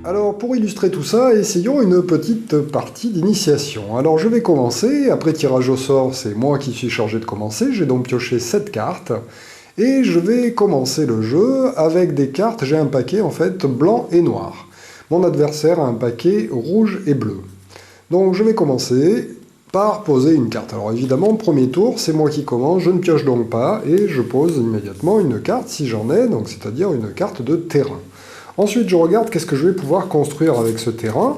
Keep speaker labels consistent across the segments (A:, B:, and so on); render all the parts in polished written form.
A: Alors pour illustrer tout ça, essayons une petite partie d'initiation. Alors je vais commencer, après tirage au sort, c'est moi qui suis chargé de commencer, j'ai donc pioché 7 cartes, et je vais commencer le jeu avec des cartes, j'ai un paquet en fait blanc et noir. Mon adversaire a un paquet rouge et bleu. Donc je vais commencer par poser une carte. Alors évidemment, premier tour, c'est moi qui commence, je ne pioche donc pas, et je pose immédiatement une carte si j'en ai, donc c'est-à-dire une carte de terrain. Ensuite, je regarde qu'est-ce que je vais pouvoir construire avec ce terrain.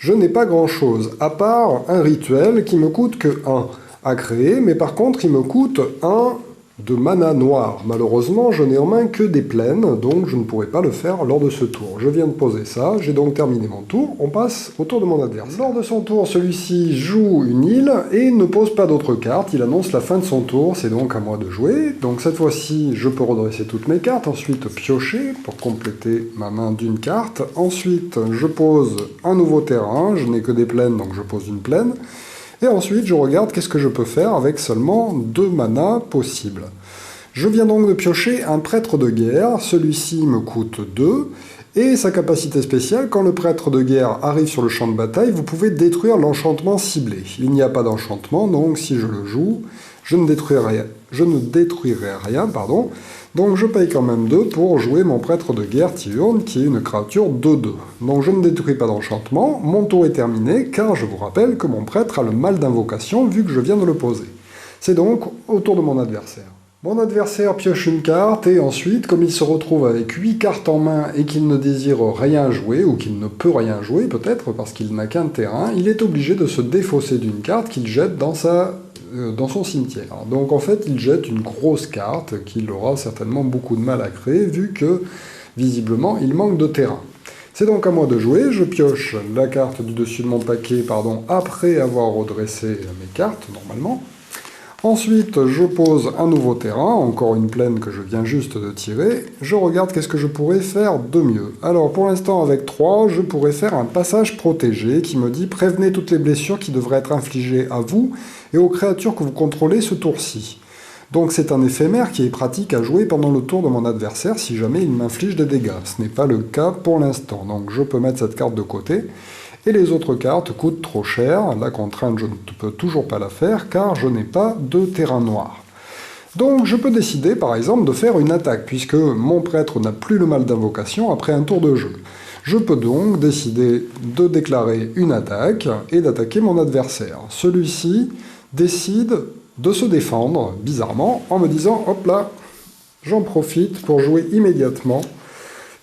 A: Je n'ai pas grand-chose, à part un rituel qui me coûte que 1 à créer, mais par contre, il me coûte 1 de mana noir. Malheureusement, je n'ai en main que des plaines, donc je ne pourrai pas le faire lors de ce tour. Je viens de poser ça, j'ai donc terminé mon tour, on passe au tour de mon adversaire. Lors de son tour, celui-ci joue une île et ne pose pas d'autres cartes, il annonce la fin de son tour, c'est donc à moi de jouer. Donc cette fois-ci, je peux redresser toutes mes cartes, ensuite piocher pour compléter ma main d'une carte. Ensuite, je pose un nouveau terrain, je n'ai que des plaines, donc je pose une plaine. Et ensuite, je regarde qu'est-ce que je peux faire avec seulement 2 manas possibles. Je viens donc de piocher un prêtre de guerre, celui-ci me coûte 2, et sa capacité spéciale, quand le prêtre de guerre arrive sur le champ de bataille, vous pouvez détruire l'enchantement ciblé. Il n'y a pas d'enchantement, donc si je le joue, je ne détruirai rien, pardon. Donc je paye quand même 2 pour jouer mon prêtre de guerre Tihurn, qui est une créature 2-2. Donc je ne détruis pas d'enchantement, mon tour est terminé, car je vous rappelle que mon prêtre a le mal d'invocation, vu que je viens de le poser. C'est donc au tour de mon adversaire. Mon adversaire pioche une carte, et ensuite, comme il se retrouve avec 8 cartes en main et qu'il ne désire rien jouer, ou qu'il ne peut rien jouer peut-être, parce qu'il n'a qu'un terrain, il est obligé de se défausser d'une carte qu'il jette dans son cimetière. Donc en fait, il jette une grosse carte qu'il aura certainement beaucoup de mal à créer, vu que, visiblement, il manque de terrain. C'est donc à moi de jouer, je pioche la carte du dessus de mon paquet, après avoir redressé mes cartes, normalement. Ensuite, je pose un nouveau terrain, encore une plaine que je viens juste de tirer. Je regarde qu'est-ce que je pourrais faire de mieux. Alors, pour l'instant, avec 3, je pourrais faire un passage protégé qui me dit « Prévenez toutes les blessures qui devraient être infligées à vous et aux créatures que vous contrôlez ce tour-ci ». Donc c'est un éphémère qui est pratique à jouer pendant le tour de mon adversaire si jamais il m'inflige des dégâts. Ce n'est pas le cas pour l'instant, donc je peux mettre cette carte de côté. Et les autres cartes coûtent trop cher, la contrainte je ne peux toujours pas la faire car je n'ai pas de terrain noir. Donc je peux décider par exemple de faire une attaque, puisque mon prêtre n'a plus le mal d'invocation après un tour de jeu. Je peux donc décider de déclarer une attaque et d'attaquer mon adversaire. Celui-ci décide de se défendre, bizarrement, en me disant « hop là, j'en profite pour jouer immédiatement ».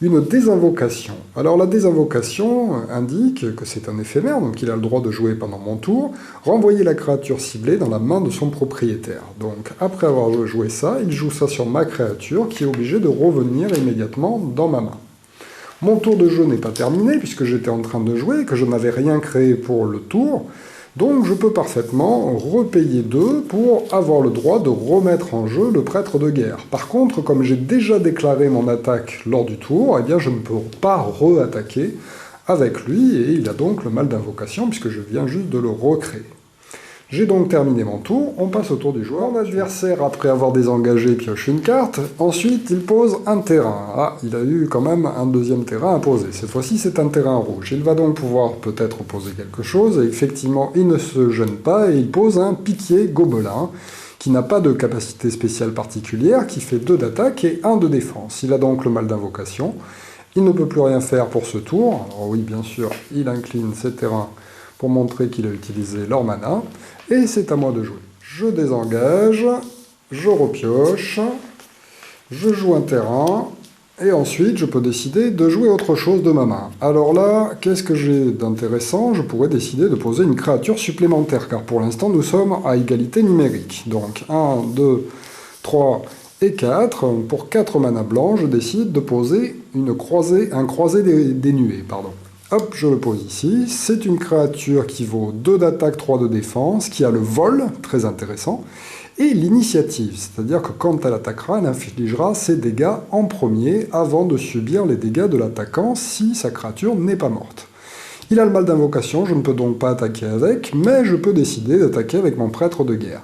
A: Une désinvocation. Alors la désinvocation indique que c'est un éphémère, donc il a le droit de jouer pendant mon tour, renvoyer la créature ciblée dans la main de son propriétaire. Donc après avoir joué ça, il joue ça sur ma créature qui est obligée de revenir immédiatement dans ma main. Mon tour de jeu n'est pas terminé puisque j'étais en train de jouer et que je n'avais rien créé pour le tour. Donc je peux parfaitement repayer 2 pour avoir le droit de remettre en jeu le prêtre de guerre. Par contre, comme j'ai déjà déclaré mon attaque lors du tour, eh bien je ne peux pas re-attaquer avec lui, et il a donc le mal d'invocation puisque je viens juste de le recréer. J'ai donc terminé mon tour, on passe au tour du joueur. Mon adversaire, après avoir désengagé, pioche une carte, ensuite il pose un terrain. Ah, il a eu quand même un deuxième terrain à poser, cette fois-ci c'est un terrain rouge. Il va donc pouvoir peut-être poser quelque chose, et effectivement il ne se gêne pas, et il pose un piquier gobelin, qui n'a pas de capacité spéciale particulière, qui fait 2 d'attaque et 1 de défense. Il a donc le mal d'invocation, il ne peut plus rien faire pour ce tour. Alors oui, bien sûr, il incline ses terrains pour montrer qu'il a utilisé leur mana, et c'est à moi de jouer. Je désengage, je repioche, je joue un terrain, et ensuite je peux décider de jouer autre chose de ma main. Alors là, qu'est-ce que j'ai d'intéressant? Je pourrais décider de poser une créature supplémentaire, car pour l'instant nous sommes à égalité numérique. Donc 1, 2, 3 et 4, pour 4 mana blancs, je décide de poser un croisé des nuées, pardon. Hop, je le pose ici. C'est une créature qui vaut 2 d'attaque, 3 de défense, qui a le vol, très intéressant, et l'initiative, c'est-à-dire que quand elle attaquera, elle infligera ses dégâts en premier, avant de subir les dégâts de l'attaquant si sa créature n'est pas morte. Il a le mal d'invocation, je ne peux donc pas attaquer avec, mais je peux décider d'attaquer avec mon prêtre de guerre.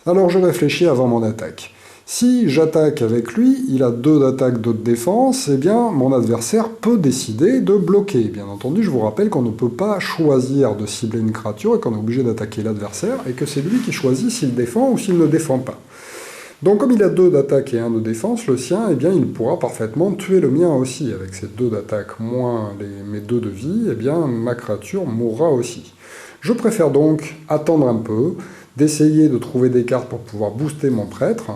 A: Alors je réfléchis avant mon attaque. Si j'attaque avec lui, il a 2 d'attaque, 2 de défense, eh bien mon adversaire peut décider de bloquer. Bien entendu, je vous rappelle qu'on ne peut pas choisir de cibler une créature et qu'on est obligé d'attaquer l'adversaire, et que c'est lui qui choisit s'il défend ou s'il ne défend pas. Donc comme il a 2 d'attaque et 1 de défense, le sien, eh bien il pourra parfaitement tuer le mien aussi. Avec ses 2 d'attaque moins mes 2 de vie, eh bien ma créature mourra aussi. Je préfère donc attendre un peu, d'essayer de trouver des cartes pour pouvoir booster mon prêtre,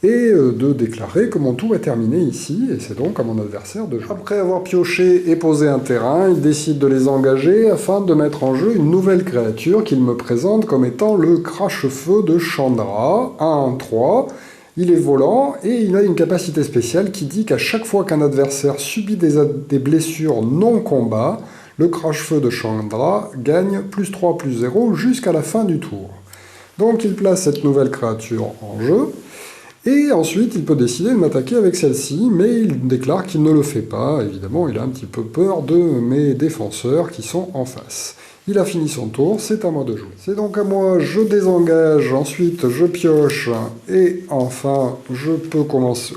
A: et de déclarer que mon tour est terminé ici, et c'est donc à mon adversaire de jouer. Après avoir pioché et posé un terrain, il décide de les engager afin de mettre en jeu une nouvelle créature qu'il me présente comme étant le Crache-Feu de Chandra, 1-3. Il est volant, et il a une capacité spéciale qui dit qu'à chaque fois qu'un adversaire subit des blessures non-combat, le Crache-Feu de Chandra gagne +3, +0 jusqu'à la fin du tour. Donc il place cette nouvelle créature en jeu, et ensuite, il peut décider de m'attaquer avec celle-ci, mais il déclare qu'il ne le fait pas. Évidemment, il a un petit peu peur de mes défenseurs qui sont en face. Il a fini son tour, c'est à moi de jouer. C'est donc à moi, je désengage, ensuite je pioche, et enfin, je peux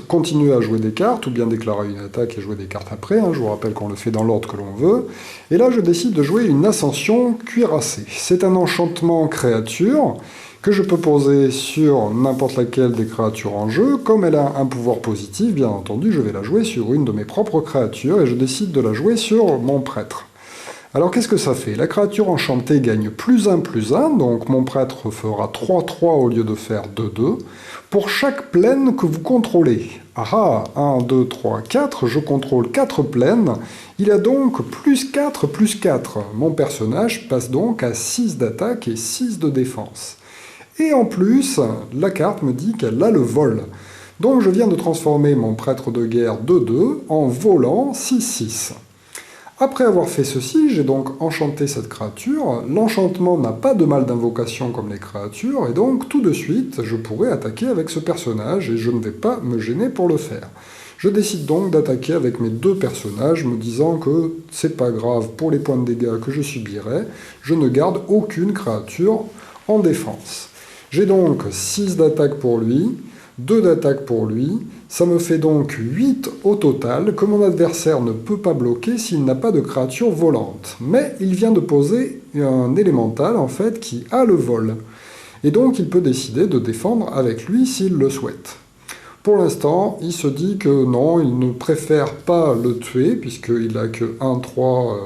A: continuer à jouer des cartes, ou bien déclarer une attaque et jouer des cartes après. Je vous rappelle qu'on le fait dans l'ordre que l'on veut. Et là, je décide de jouer une Ascension cuirassée. C'est un enchantement créature que je peux poser sur n'importe laquelle des créatures en jeu. Comme elle a un pouvoir positif, bien entendu, je vais la jouer sur une de mes propres créatures, et je décide de la jouer sur mon prêtre. Alors qu'est-ce que ça fait? La créature enchantée gagne +1/+1, donc mon prêtre fera 3-3 au lieu de faire 2-2, pour chaque plaine que vous contrôlez. Ah ah, 1, 2, 3, 4, je contrôle 4 plaines, il a donc +4, +4. Mon personnage passe donc à 6 d'attaque et 6 de défense. Et en plus, la carte me dit qu'elle a le vol. Donc je viens de transformer mon prêtre de guerre 2-2 en volant 6-6. Après avoir fait ceci, j'ai donc enchanté cette créature. L'enchantement n'a pas de mal d'invocation comme les créatures, et donc tout de suite, je pourrais attaquer avec ce personnage, et je ne vais pas me gêner pour le faire. Je décide donc d'attaquer avec mes 2 personnages, me disant que c'est pas grave pour les points de dégâts que je subirai, je ne garde aucune créature en défense. J'ai donc 6 d'attaque pour lui, 2 d'attaque pour lui, ça me fait donc 8 au total que mon adversaire ne peut pas bloquer s'il n'a pas de créature volante. Mais il vient de poser un élémental en fait qui a le vol. Et donc il peut décider de défendre avec lui s'il le souhaite. Pour l'instant, il se dit que non, il ne préfère pas le tuer, puisqu'il n'a que 1-3,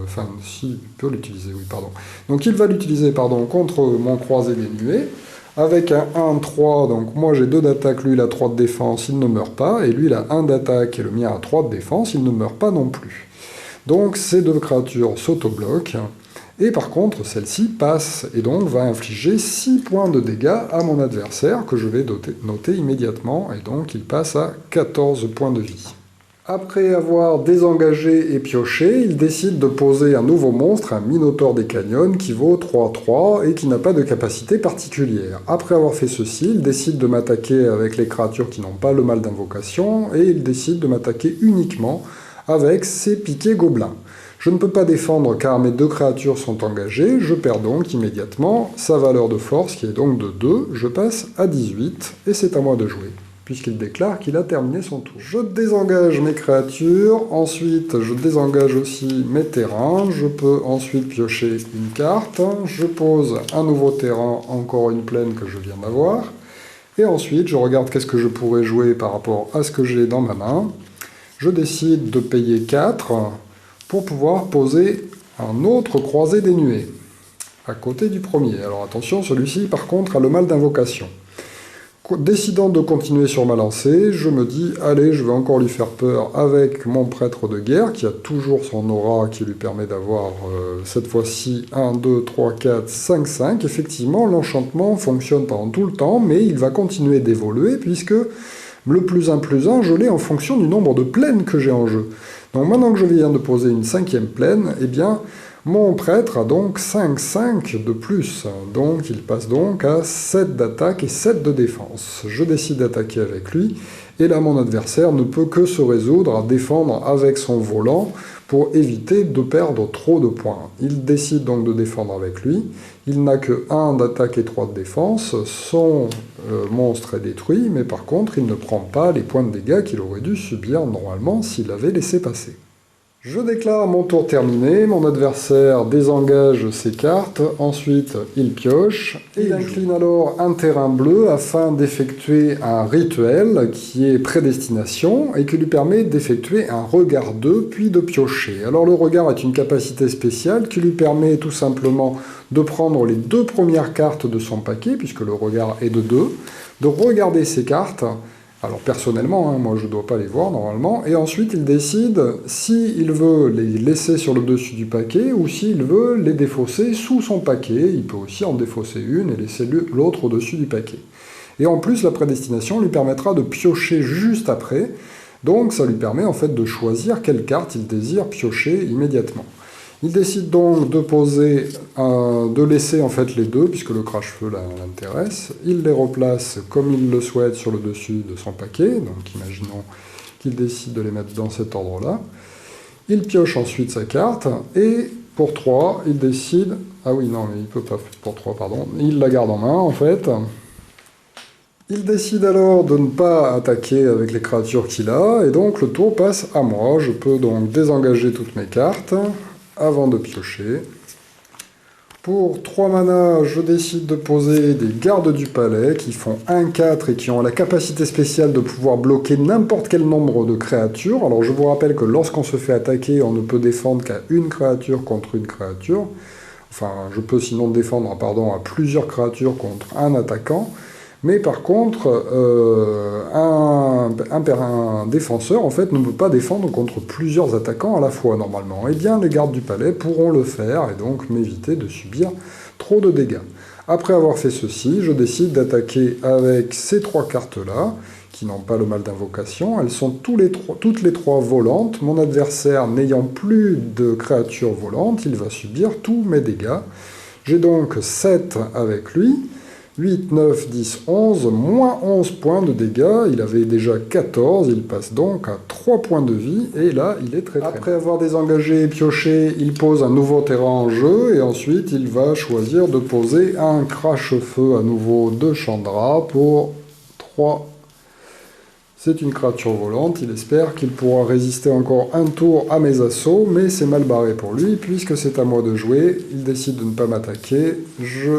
A: enfin, si, il peut l'utiliser, oui, pardon. Donc il va l'utiliser, pardon, contre mon croisé des nuées, avec un 1-3, donc moi j'ai 2 d'attaque, lui il a 3 de défense, il ne meurt pas, et lui il a 1 d'attaque et le mien a 3 de défense, il ne meurt pas non plus. Donc ces 2 créatures s'auto-bloquent, et par contre celle-ci passe, et donc va infliger 6 points de dégâts à mon adversaire, que je vais noter immédiatement, et donc il passe à 14 points de vie. Après avoir désengagé et pioché, il décide de poser un nouveau monstre, un Minotaure des Canyons, qui vaut 3-3 et qui n'a pas de capacité particulière. Après avoir fait ceci, il décide de m'attaquer avec les créatures qui n'ont pas le mal d'invocation, et il décide de m'attaquer uniquement avec ses piquets gobelins. Je ne peux pas défendre car mes 2 créatures sont engagées, je perds donc immédiatement sa valeur de force qui est donc de 2, je passe à 18, et c'est à moi de jouer, puisqu'il déclare qu'il a terminé son tour. Je désengage mes créatures, ensuite je désengage aussi mes terrains, je peux ensuite piocher une carte, je pose un nouveau terrain, encore une plaine que je viens d'avoir, et ensuite je regarde qu'est-ce que je pourrais jouer par rapport à ce que j'ai dans ma main. Je décide de payer 4 pour pouvoir poser un autre croisé des nuées, à côté du premier. Alors attention, celui-ci par contre a le mal d'invocation. Décidant de continuer sur ma lancée, je me dis, allez, je vais encore lui faire peur avec mon prêtre de guerre, qui a toujours son aura qui lui permet d'avoir, cette fois-ci, 1, 2, 3, 4, 5, 5. Effectivement, l'enchantement fonctionne pendant tout le temps, mais il va continuer d'évoluer, puisque le +1/+1, je l'ai en fonction du nombre de plaines que j'ai en jeu. Donc maintenant que je viens de poser une 5e plaine, eh bien, mon prêtre a donc 5-5 de plus, donc il passe donc à 7 d'attaque et 7 de défense. Je décide d'attaquer avec lui, et là mon adversaire ne peut que se résoudre à défendre avec son volant pour éviter de perdre trop de points. Il décide donc de défendre avec lui. Il n'a que 1 d'attaque et 3 de défense. Son monstre est détruit, mais par contre, il ne prend pas les points de dégâts qu'il aurait dû subir normalement s'il avait laissé passer. Je déclare mon tour terminé, mon adversaire désengage ses cartes, ensuite il pioche, et il incline alors un terrain bleu afin d'effectuer un rituel qui est prédestination et qui lui permet d'effectuer un regard 2 puis de piocher. Alors le regard est une capacité spéciale qui lui permet tout simplement de prendre les 2 premières cartes de son paquet, puisque le regard est de 2, de regarder ses cartes. Alors personnellement, moi je ne dois pas les voir normalement, et ensuite il décide s'il veut les laisser sur le dessus du paquet ou s'il veut les défausser sous son paquet. Il peut aussi en défausser une et laisser l'autre au-dessus du paquet. Et en plus, la prédestination lui permettra de piocher juste après, donc ça lui permet en fait de choisir quelle carte il désire piocher immédiatement. Il décide donc de laisser en fait les 2, puisque le crash-feu l'intéresse. Il les replace comme il le souhaite sur le dessus de son paquet, donc imaginons qu'il décide de les mettre dans cet ordre-là. Il pioche ensuite sa carte, et pour 3, il décide... Ah oui, non, mais il peut pas pour 3, pardon. Il la garde en main, en fait. Il décide alors de ne pas attaquer avec les créatures qu'il a, et donc le tour passe à moi. Je peux donc désengager toutes mes cartes avant de piocher. Pour 3 mana, je décide de poser des gardes du palais qui font 1-4 et qui ont la capacité spéciale de pouvoir bloquer n'importe quel nombre de créatures. Alors je vous rappelle que lorsqu'on se fait attaquer, on ne peut défendre qu'à une créature contre une créature. Enfin, je peux sinon défendre à plusieurs créatures contre un attaquant. Mais par contre, un défenseur en fait, ne peut pas défendre contre plusieurs attaquants à la fois normalement. Eh bien, les gardes du palais pourront le faire et donc m'éviter de subir trop de dégâts. Après avoir fait ceci, je décide d'attaquer avec ces 3 cartes-là, qui n'ont pas le mal d'invocation. Elles sont toutes les 3 volantes. Mon adversaire n'ayant plus de créatures volantes, il va subir tous mes dégâts. J'ai donc 7 avec lui. 8, 9, 10, 11, moins 11 points de dégâts, il avait déjà 14, il passe donc à 3 points de vie, et là, il est très très Après avoir désengagé et pioché, il pose un nouveau terrain en jeu, et ensuite, il va choisir de poser un crache-feu à nouveau de Chandra pour 3. C'est une créature volante, il espère qu'il pourra résister encore un tour à mes assauts, mais c'est mal barré pour lui, puisque c'est à moi de jouer, il décide de ne pas m'attaquer, je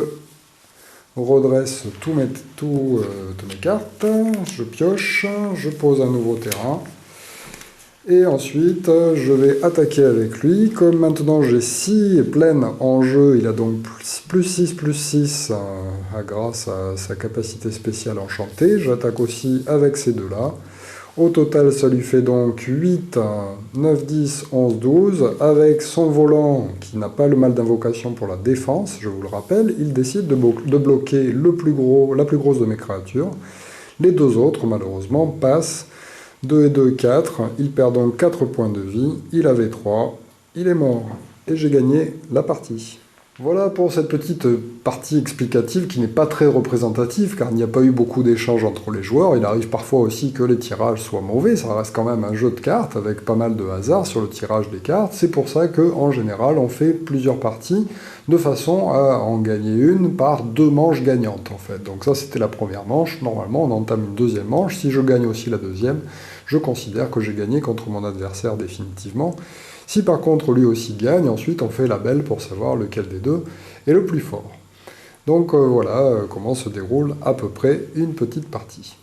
A: redresse toutes mes cartes, je pioche, je pose un nouveau terrain, et ensuite je vais attaquer avec lui. Comme maintenant j'ai 6 plaines en jeu, il a donc plus 6 grâce à sa capacité spéciale enchantée. J'attaque aussi avec ces 2-là. Au total, ça lui fait donc 8, 9, 10, 11, 12. Avec son volant, qui n'a pas le mal d'invocation pour la défense, je vous le rappelle, il décide de bloquer la plus grosse de mes créatures. Les 2 autres, malheureusement, passent. 2 et 2, 4. Il perd donc 4 points de vie. Il avait 3. Il est mort. Et j'ai gagné la partie. Voilà pour cette petite partie explicative qui n'est pas très représentative car il n'y a pas eu beaucoup d'échanges entre les joueurs. Il arrive parfois aussi que les tirages soient mauvais, ça reste quand même un jeu de cartes avec pas mal de hasard sur le tirage des cartes. C'est pour ça qu'en général on fait plusieurs parties de façon à en gagner une par 2 manches gagnantes en fait. Donc ça c'était la première manche, normalement on entame une deuxième manche. Si je gagne aussi la deuxième, je considère que j'ai gagné contre mon adversaire définitivement. Si par contre lui aussi gagne, ensuite on fait la belle pour savoir lequel des 2 est le plus fort. Donc voilà comment se déroule à peu près une petite partie.